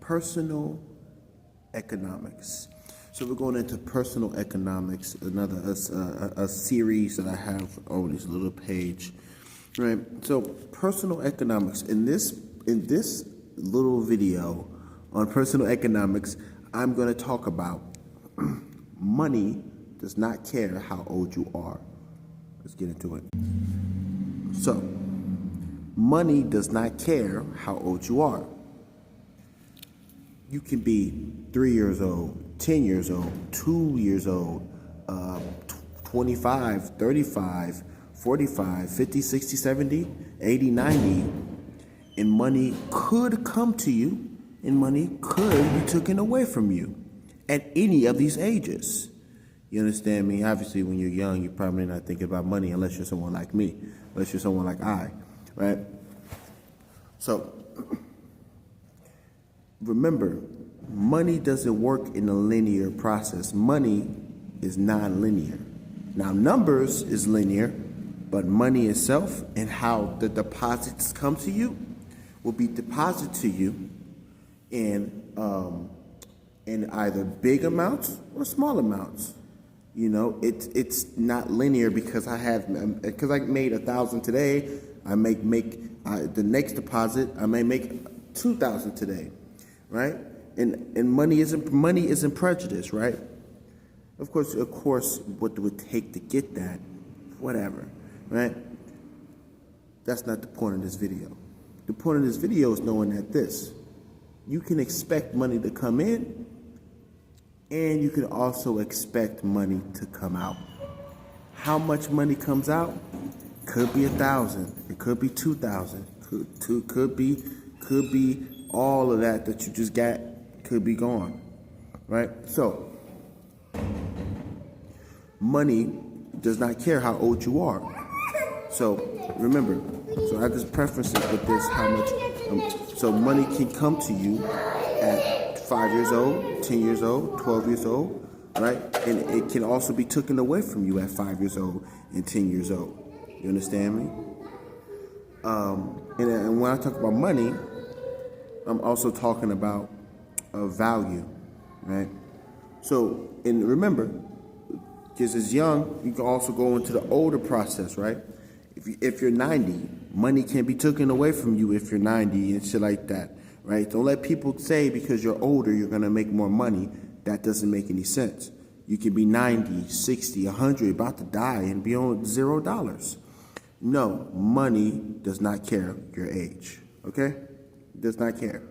personal economics. So we're going into personal economics, another a series that I have on this little page, right? So personal economics. In this little video on personal economics, I'm going to talk about money does not care how old you are. Let's get into it. So, money does not care how old you are. You can be 3 years old, 10 years old, 2 years old, 25, 35, 45, 50, 60, 70, 80, 90, and money could come to you, and money could be taken away from you at any of these ages. You understand me? Obviously, when you're young, you're probably not thinking about money unless you're someone like me, unless you're someone like I, right? So, remember, money doesn't work in a linear process. Money is non-linear. Now, numbers is linear, but money itself and how the deposits come to you will be deposited to you in either big amounts or small amounts. You know, it's not linear because I made 1,000 today. I make the next deposit. I may make 2,000 today, right? And money isn't prejudice, right? Of course, what it would take to get that, whatever, right? That's not the point of this video. The point of this video is knowing that you can expect money to come in, and you can also expect money to come out. How much money comes out? Could be 1,000. It could be 2,000. Could be all of that you just got. Could be gone, right? So, money does not care how old you are. So remember. So I just preface it with this: how much. So money can come to you at 5 years old, 10 years old, 12 years old, right? And it can also be taken away from you at 5 years old and 10 years old. You understand me? And when I talk about money, I'm also talking about value, right? So, and remember, because as young, you can also go into the older process, right? If you're 90, money can be taken away from you if you're 90 and shit like that. Right? Don't let people say because you're older, you're going to make more money. That doesn't make any sense. You can be 90, 60, 100, about to die and be on $0. No, money does not care your age. Okay? It does not care.